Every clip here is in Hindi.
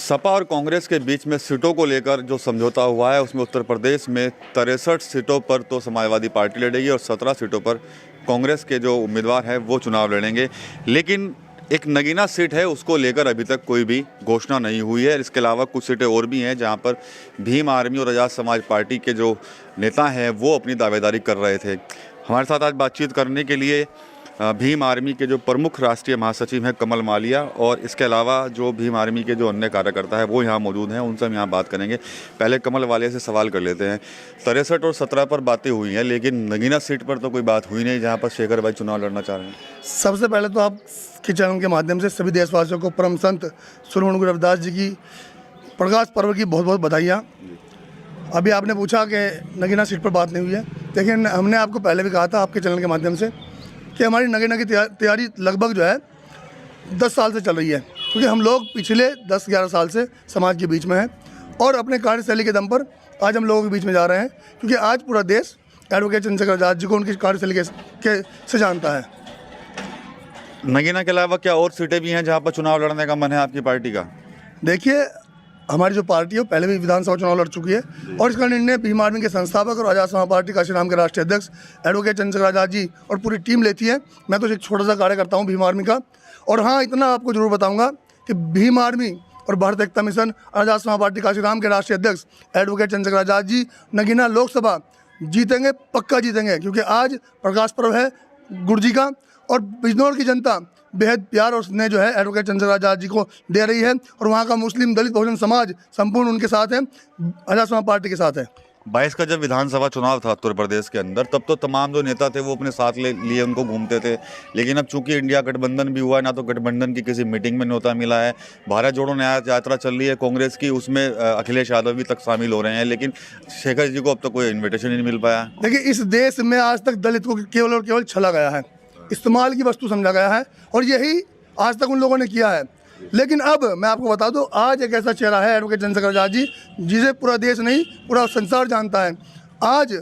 सपा और कांग्रेस के बीच में सीटों को लेकर जो समझौता हुआ है उसमें उत्तर प्रदेश में 63 सीटों पर तो समाजवादी पार्टी लड़ेगी और 17 सीटों पर कांग्रेस के जो उम्मीदवार हैं वो चुनाव लड़ेंगे। लेकिन एक नगीना सीट है, उसको लेकर अभी तक कोई भी घोषणा नहीं हुई है। इसके अलावा कुछ सीटें और भी हैं जहां पर भीम आर्मी और आज़ाद समाज पार्टी के जो नेता हैं वो अपनी दावेदारी कर रहे थे। हमारे साथ आज बातचीत करने के लिए भीम आर्मी के जो प्रमुख राष्ट्रीय महासचिव हैं कमल मालिया और इसके अलावा जो भीम आर्मी के जो अन्य कार्यकर्ता हैं वो यहाँ मौजूद हैं, उनसे हम यहाँ बात करेंगे। पहले कमल मालिया से सवाल कर लेते हैं। 63 और 17 पर बातें हुई हैं लेकिन नगीना सीट पर तो कोई बात हुई नहीं जहाँ पर शेखर भाई चुनाव लड़ना चाह रहे हैं। सबसे पहले तो आपके चैनल के माध्यम से सभी देशवासियों को परम संत श्री गुरु रविदास जी की प्रकाश पर्व की बहुत बहुत बधाइयाँ। अभी आपने पूछा कि नगीना सीट पर बात नहीं हुई है, लेकिन हमने आपको पहले भी कहा था आपके चैनल के माध्यम से कि हमारी नगीना की तैयारी लगभग जो है 10 साल से चल रही है, क्योंकि हम लोग पिछले 10-11 साल से समाज के बीच में हैं और अपने कार्यशैली के दम पर आज हम लोगों के बीच में जा रहे हैं, क्योंकि आज पूरा देश एडवोकेट चंद्रशेखर आज़ाद जी को उनकी कार्यशैली से जानता है। नगीना के अलावा क्या और सीटें भी हैं जहाँ पर चुनाव लड़ने का मन है आपकी पार्टी का? देखिए, हमारी जो पार्टी है वो पहले भी विधानसभा चुनाव लड़ चुकी है और इसका निर्णय भीम आर्मी के संस्थापक और आज़ाद समाज पार्टी काशीराम के राष्ट्रीय अध्यक्ष एडवोकेट चंद्रशेखर आज़ाद जी और पूरी टीम लेती है। मैं तो एक छोटा सा कार्यकर्ता हूँ भीम आर्मी का। और हाँ, इतना आपको जरूर बताऊँगा कि भीम आर्मी और भारत एकता मिशन आज़ाद समाज पार्टी काशीराम के राष्ट्रीय अध्यक्ष एडवोकेट चंद्रशेखर आज़ाद जी नगीना लोकसभा जीतेंगे, पक्का जीतेंगे, क्योंकि आज प्रकाश पर्व है गुरु जी का और बिजनौर की जनता बेहद प्यार और स्नेह जो है एडवोकेट चंद्रशेखर आज़ाद जी को दे रही है और वहाँ का मुस्लिम दलित बहुजन समाज संपूर्ण उनके साथ है, आज़ाद समाज पार्टी के साथ है। 22 का जब विधानसभा चुनाव था उत्तर प्रदेश के अंदर, तब तो तमाम जो नेता थे वो अपने साथ लिए उनको घूमते थे। लेकिन अब चूंकि इंडिया गठबंधन भी हुआ है, ना तो गठबंधन की किसी मीटिंग में न्योता मिला है। भारत जोड़ो न्याय यात्रा चल रही है कांग्रेस की, उसमें अखिलेश यादव भी तक शामिल हो रहे हैं, लेकिन शेखर जी को अब तक कोई इन्विटेशन ही नहीं मिल पाया। देखिए, इस देश में आज तक दलित को केवल और केवल छला गया है, इस्तेमाल की वस्तु समझा गया है और यही आज तक उन लोगों ने किया है। लेकिन अब मैं आपको बता दूं, आज एक ऐसा चेहरा है एडवोकेट चंद्रशेखर आज़ाद जी जिसे पूरा देश नहीं पूरा संसार जानता है। आज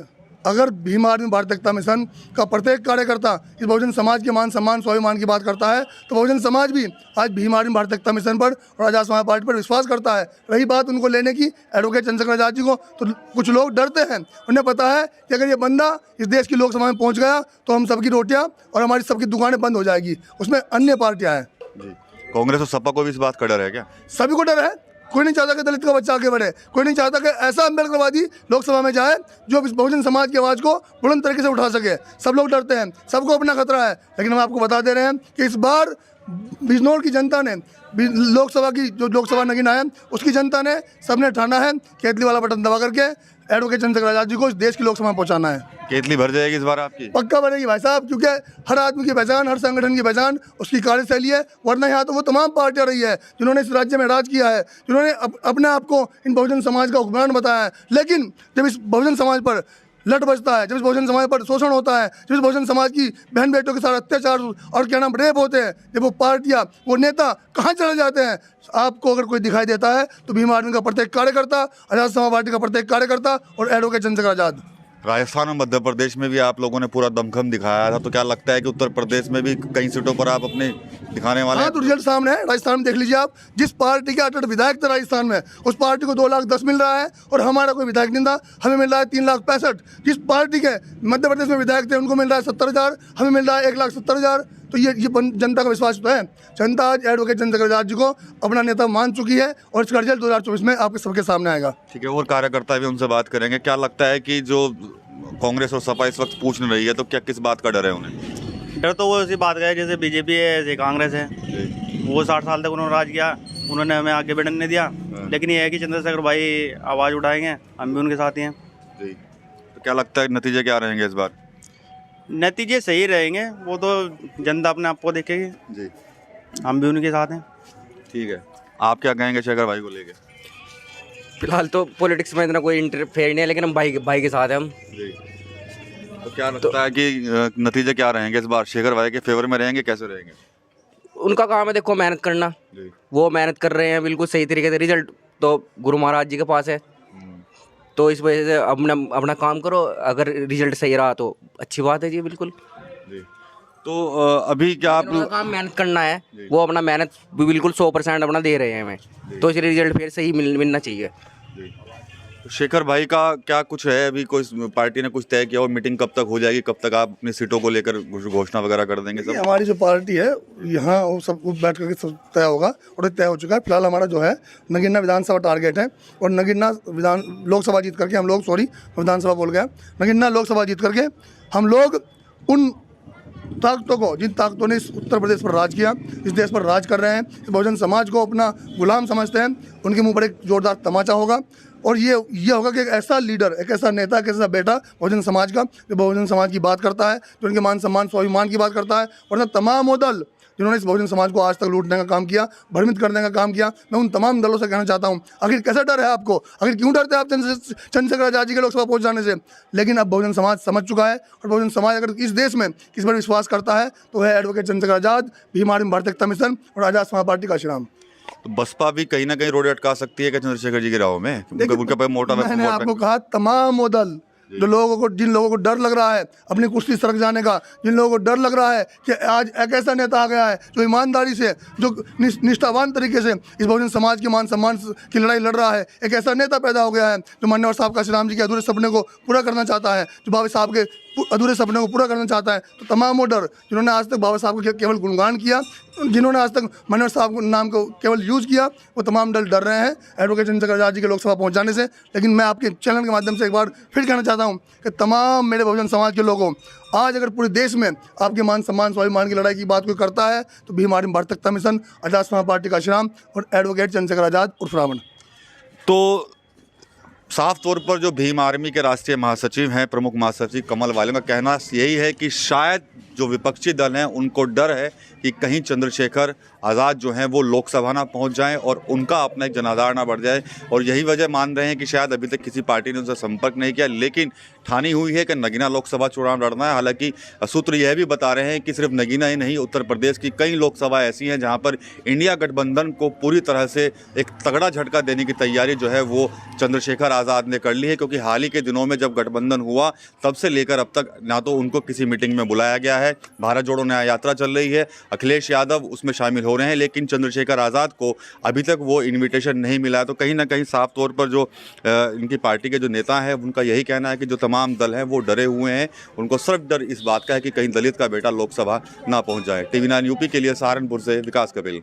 अगर भीम आर्मी भारत एकता मिशन का प्रत्येक कार्यकर्ता इस बहुजन समाज के मान सम्मान स्वाभिमान की बात करता है तो बहुजन समाज भी आज भीम आर्मी भारत एकता मिशन पर और आज़ाद समाज पार्टी पर विश्वास करता है। रही बात उनको लेने की एडवोकेट चंद्रशेखर आज़ाद जी को, तो कुछ लोग डरते हैं। उन्हें पता है कि अगर ये बंदा इस देश की लोकसभा में पहुँच गया तो हम सबकी रोटियाँ और हमारी सबकी दुकानें बंद हो जाएगी, उसमें अन्य पार्टियाँ हैं। कांग्रेस और सपा को भी इस बात का डर है क्या? सभी को डर है। कोई नहीं चाहता कि दलित का बच्चा आगे बढ़े, कोई नहीं चाहता कि ऐसा अम्बेडकरवादी लोकसभा में जाए जो इस बहुजन समाज की आवाज़ को बुलंद तरीके से उठा सके। सब लोग डरते हैं, सबको अपना खतरा है। लेकिन हम आपको बता दे रहे हैं कि इस बार बिजनौर की जनता ने लोकसभा की जो लोकसभा नगीना है उसकी जनता ने सबने ठाना है केतली वाला बटन दबा करके एडवोकेट चंद्रशेखर आज़ाद जी को इस देश की लोकसभा में पहुंचाना है। केतली भर जाएगी इस बार आपकी? पक्का भरेगी भाई साहब, क्योंकि हर आदमी की पहचान, हर संगठन की पहचान उसकी कार्यशैली है। वरना यहाँ तो वो तमाम पार्टियाँ रही है जिन्होंने इस राज्य में राज किया है, जिन्होंने अपने आप को इन बहुजन समाज का हुक्मरान बताया है। लेकिन जब इस बहुजन समाज पर लट बजता है, जब इस बहुजन समाज पर शोषण होता है, जब इस बहुजन समाज की बहन बेटों के साथ अत्याचार और क्या नाम रेप होते हैं, जब वो पार्टियाँ वो नेता कहाँ चले जाते हैं, आपको अगर कोई दिखाई देता है तो भीम आर्मी का प्रत्येक कार्यकर्ता, आज़ाद समाज पार्टी का प्रत्येक कार्यकर्ता और एडवोकेट चंद्रशेखर आज़ाद। राजस्थान और मध्य प्रदेश में भी आप लोगों ने पूरा दमखम दिखाया था, तो क्या लगता है कि उत्तर प्रदेश में भी कई सीटों पर आप अपने दिखाने वाले हैं? हाँ, तो रिजल्ट सामने है। राजस्थान में देख लीजिए आप, जिस पार्टी के 8 विधायक थे राजस्थान में, उस पार्टी को 2,10,000 मिल रहा है और हमारा कोई विधायक नहीं था, हमें मिल रहा है 3,65,000। जिस पार्टी के मध्य प्रदेश में विधायक थे उनको मिल रहा है 70,000, हमें मिल रहा है 1,70,000। तो ये जनता का विश्वास तो है। जनता आज एडवोकेट चंद्रशेखर आज़ाद जी को अपना नेता मान चुकी है और इसका रिजल्ट 2024 में आपके सबके सामने आएगा। ठीक है, और कार्यकर्ता भी उनसे बात करेंगे। क्या लगता है कि जो कांग्रेस और सपा इस वक्त पूछ नहीं रही है तो क्या किस बात का डर है उन्हें? डर तो वो इसी बात का है, जैसे बीजेपी है ऐसे कांग्रेस है। वो 60 साल तक उन्होंने राज किया, उन्होंने हमें आगे बढ़ने नहीं दिया। लेकिन ये है कि चंद्रशेखर भाई आवाज़ उठाएंगे, हम भी उनके साथ ही हैं। जी, तो क्या लगता है नतीजे क्या रहेंगे इस बार? नतीजे सही रहेंगे, वो तो जनता अपने आप को देखेगी जी, हम भी उनके साथ हैं। ठीक है, आप क्या कहेंगे शेखर भाई को लेके? फिलहाल तो पॉलिटिक्स में इतना कोई इंटरफेयर नहीं है, लेकिन हम भाई के साथ हैं हम। जी, तो क्या लगता है कि नतीजे क्या रहेंगे इस बार? शेखर भाई के फेवर में रहेंगे, कैसे रहेंगे? उनका काम है देखो मेहनत करना, वो मेहनत कर रहे हैं बिल्कुल सही तरीके से। रिजल्ट तो गुरु महाराज जी के पास है, तो इस वजह से अपना काम करो। अगर रिजल्ट सही रहा तो अच्छी बात है जी, बिल्कुल। जी, तो अभी क्या आप उनका काम मेहनत करना है, वो अपना मेहनत भी बिल्कुल 100% अपना दे रहे हैं हमें, तो इसलिए रिजल्ट फिर सही मिलना चाहिए। शेखर भाई का क्या कुछ है, अभी कोई पार्टी ने कुछ तय किया और मीटिंग कब तक हो जाएगी, कब तक आप अपनी सीटों को लेकर घोषणा वगैरह कर देंगे ये सब? हमारी जो पार्टी है यहाँ वो सब बैठ करके सब तय होगा और ये तय हो चुका है। फिलहाल हमारा जो है नगीना विधानसभा टारगेट है और नगीना लोकसभा जीत करके हम लोग, सॉरी विधानसभा बोल गया, नगीना लोकसभा जीत करके हम लोग उन ताकतों को, जिन ताकतों ने इस उत्तर प्रदेश पर राज किया, इस देश पर राज कर रहे हैं, इस बहुजन समाज को अपना गुलाम समझते हैं, उनके मुंह पर एक जोरदार तमाचा होगा। और ये होगा कि एक ऐसा लीडर, एक ऐसा नेता, एक ऐसा बेटा बहुजन समाज का, जो बहुजन समाज की बात करता है, जो उनके मान सम्मान स्वाभिमान की बात करता है। और तमाम वो दल जिन्होंने इस बहुजन समाज को आज तक लूटने का काम किया, भ्रमित करने का काम किया, मैं उन तमाम दलों से कहना चाहता हूँ, आखिर कैसा डर है आपको, आखिर क्यों डरते हैं आप चंद्रशेखर आजाद जी के लोकसभा पहुँच जाने से? लेकिन अब बहुजन समाज समझ चुका है और बहुजन समाज अगर इस देश में किस पर विश्वास करता है तो है एडवोकेट चंद्रशेखर आजाद, भीम आर्मी भारतीय एकता मिशन और आजाद समाज पार्टी का श्रीराम। तो बसपा भी कहीं ना कहीं रोड अटका सकती है क्या चंद्रशेखर जी की राह में? उनके पे मोटा मैंने आपको कहा तमाम वो दल जो लोगों को, जिन लोगों को डर लग रहा है अपनी कुर्सी सड़क जाने का, जिन लोगों को डर लग रहा है कि आज एक ऐसा नेता आ गया है जो ईमानदारी से, जो निष्ठावान तरीके से इस बहुजन समाज के मान सम्मान की लड़ाई लड़ रहा है, एक ऐसा नेता पैदा हो गया है जो मान्यवर साहब का श्री राम जी के अधूरे सपने को पूरा करना चाहता है, जो बाबा साहब के अधूरे सपने को पूरा करना चाहता है। तो तमाम वो डर जिन्होंने आज तक बाबा साहब को केवल गुणगान किया, जिन्होंने आज तक मान्यवर साहब के नाम को केवल यूज़ किया, वो तमाम दल डर रहे हैं एडवोकेट चंद्रशेखर आजाद जी के लोकसभा पहुंच जाने से। लेकिन मैं आपके चैनल के माध्यम से एक बार फिर कहना चाहता हूं कि तमाम मेरे बहुजन समाज के लोगों, आज अगर पूरे देश में आपके मान सम्मान स्वाभिमान की लड़ाई की बात कोई करता है तो भीम आर्मी भारतीय एकता मिशन, आजाद समाज पार्टी का श्रीराम और एडवोकेट चंद्रशेखर आजाद उर्फ रावण। तो साफ तौर पर जो भीम आर्मी के राष्ट्रीय महासचिव हैं, प्रमुख महासचिव कमल वाले का कहना यही है कि शायद जो विपक्षी दल हैं उनको डर है कि कहीं चंद्रशेखर आज़ाद जो हैं वो लोकसभा ना पहुंच जाएं और उनका अपना एक जनाधार ना बढ़ जाए, और यही वजह मान रहे हैं कि शायद अभी तक किसी पार्टी ने उनसे संपर्क नहीं किया, लेकिन ठानी हुई है कि नगीना लोकसभा चुनाव लड़ना है। हालांकि सूत्र यह भी बता रहे हैं कि सिर्फ नगीना ही नहीं, उत्तर प्रदेश की कई लोकसभा ऐसी हैं जहाँ पर इंडिया गठबंधन को पूरी तरह से एक तगड़ा झटका देने की तैयारी जो है वो चंद्रशेखर आज़ाद ने कर ली है, क्योंकि हाल ही के दिनों में जब गठबंधन हुआ तब से लेकर अब तक ना तो उनको किसी मीटिंग में बुलाया गया है, भारत जोड़ो न्याय यात्रा चल रही है, अखिलेश यादव उसमें शामिल हो रहे हैं, लेकिन चंद्रशेखर आज़ाद को अभी तक वो इन्विटेशन नहीं मिला है। तो कहीं ना कहीं साफ तौर पर जो इनकी पार्टी के जो नेता हैं उनका यही कहना है कि जो तमाम दल हैं वो डरे हुए हैं, उनको सिर्फ डर इस बात का है कि कहीं दलित का बेटा लोकसभा ना पहुंच जाए। TV9 यूपी के लिए सहारनपुर से विकास कपिल।